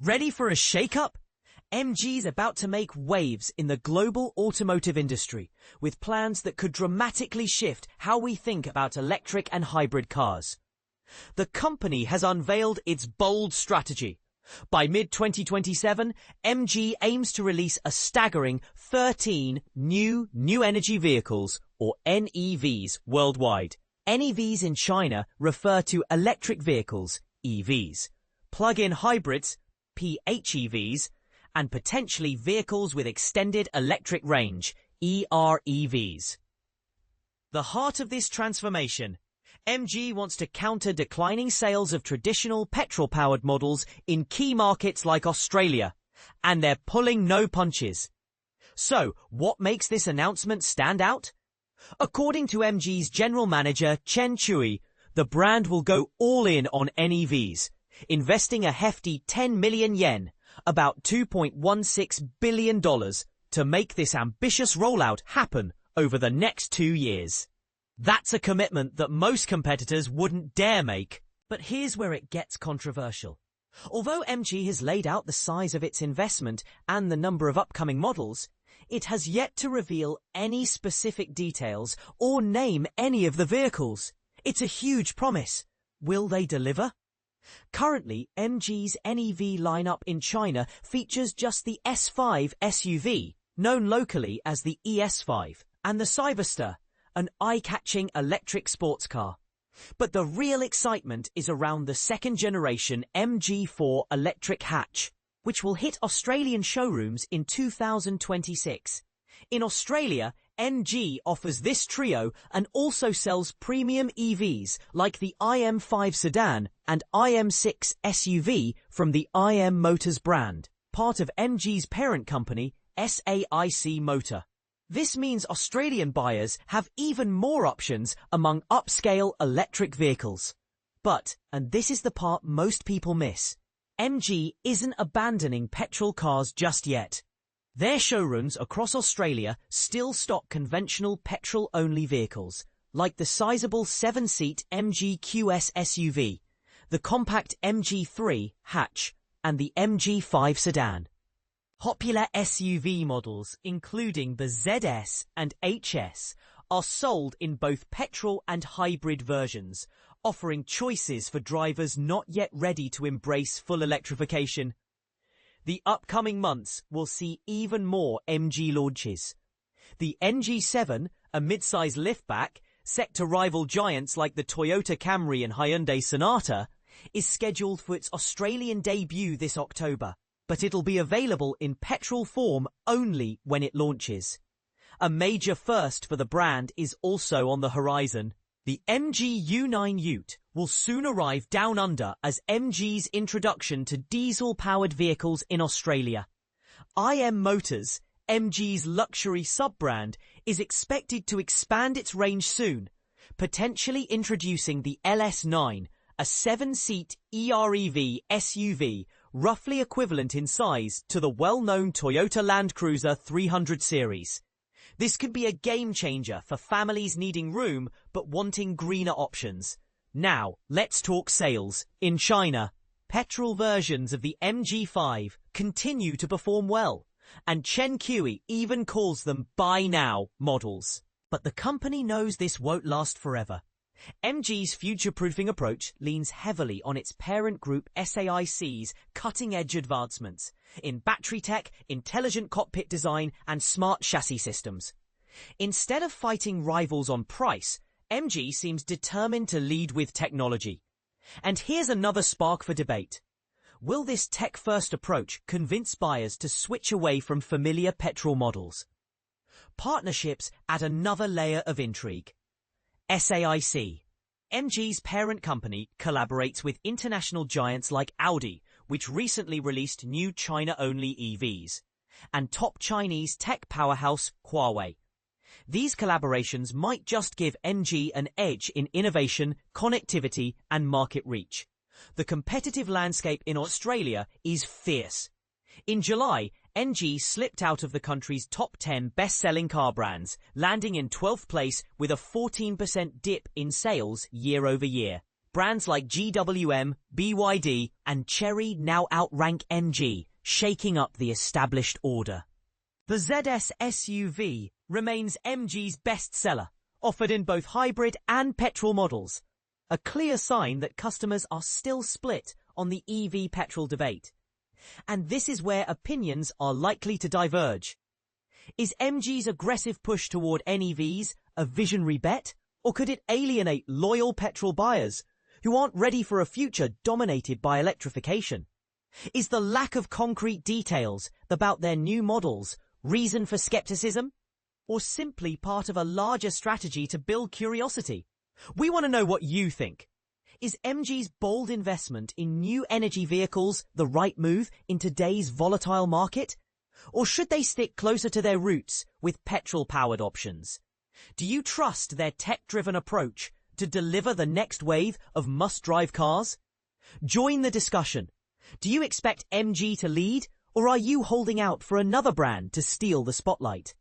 Ready for a shake-up? MG's about to make waves in the global automotive industry with plans that could dramatically shift how we think about electric and hybrid cars. The company has unveiled its bold strategy. By mid-2027, MG aims to release a staggering 13 new energy vehicles, or NEVs, worldwide. NEVs in China refer to electric vehicles, EVs, plug-in hybrids, PHEVs, and potentially vehicles with extended electric range, EREVs. The heart of this transformation, MG wants to counter declining sales of traditional petrol-powered models in key markets like Australia, and they're pulling no punches. So, what makes this announcement stand out? According to MG's general manager Chen Chui, the brand will go all in on NEVs, investing a hefty 10 million yen, about $2.16 billion, to make this ambitious rollout happen over the next 2 years. That's a commitment that most competitors wouldn't dare make. But here's where it gets controversial. Although MG has laid out the size of its investment and the number of upcoming models, it has yet to reveal any specific details or name any of the vehicles. It's a huge promise. Will they deliver? Currently, MG's NEV lineup in China features just the S5 SUV, known locally as the ES5, and the Cyberster, an eye-catching electric sports car. But the real excitement is around the second-generation MG4 electric hatch, which will hit Australian showrooms in 2026. In Australia, MG offers this trio and also sells premium EVs like the IM5 sedan and IM6 SUV from the IM Motors brand, part of MG's parent company, SAIC Motor. This means Australian buyers have even more options among upscale electric vehicles. But, and this is the part most people miss, MG isn't abandoning petrol cars just yet. Their showrooms across Australia still stock conventional petrol-only vehicles, like the sizable 7-seat MG QS SUV, the compact MG3 hatch, and the MG5 sedan. Popular SUV models, including the ZS and HS, are sold in both petrol and hybrid versions, offering choices for drivers not yet ready to embrace full electrification. The upcoming months will see even more MG launches. The NG7, a mid-size liftback, set to rival giants like the Toyota Camry and Hyundai Sonata, is scheduled for its Australian debut this October, but it'll be available in petrol form only when it launches. A major first for the brand is also on the horizon. The MG U9 Ute will soon arrive down under as MG's introduction to diesel-powered vehicles in Australia. IM Motors, MG's luxury sub-brand, is expected to expand its range soon, potentially introducing the LS9, a 7-seat EREV SUV roughly equivalent in size to the well-known Toyota Land Cruiser 300 series. This could be a game-changer for families needing room but wanting greener options. Now, let's talk sales. In China, petrol versions of the MG5 continue to perform well, and Chen Chui even calls them buy now models. But the company knows this won't last forever. MG's future-proofing approach leans heavily on its parent group SAIC's cutting-edge advancements in battery tech, intelligent cockpit design, and smart chassis systems. Instead of fighting rivals on price, MG seems determined to lead with technology. And here's another spark for debate. Will this tech-first approach convince buyers to switch away from familiar petrol models? Partnerships add another layer of intrigue. SAIC, MG's parent company, collaborates with international giants like Audi, which recently released new China-only EVs, and top Chinese tech powerhouse Huawei. These collaborations might just give MG an edge in innovation, connectivity, and market reach. The competitive landscape in Australia is fierce. In July, MG slipped out of the country's top 10 best-selling car brands, landing in 12th place with a 14% dip in sales year over year. brands like GWM, BYD, and Chery now outrank MG, shaking up the established order. The ZS SUV remains MG's best seller, offered in both hybrid and petrol models, a clear sign that customers are still split on the EV petrol debate. And this is where opinions are likely to diverge. Is MG's aggressive push toward NEVs a visionary bet, or could it alienate loyal petrol buyers who aren't ready for a future dominated by electrification? Is the lack of concrete details about their new models reason for skepticism, or simply part of a larger strategy to build curiosity? We want to know what you think. Is MG's bold investment in new energy vehicles the right move in today's volatile market? Or should they stick closer to their roots with petrol-powered options? Do you trust their tech-driven approach to deliver the next wave of must-drive cars? Join the discussion. Do you expect MG to lead, or are you holding out for another brand to steal the spotlight?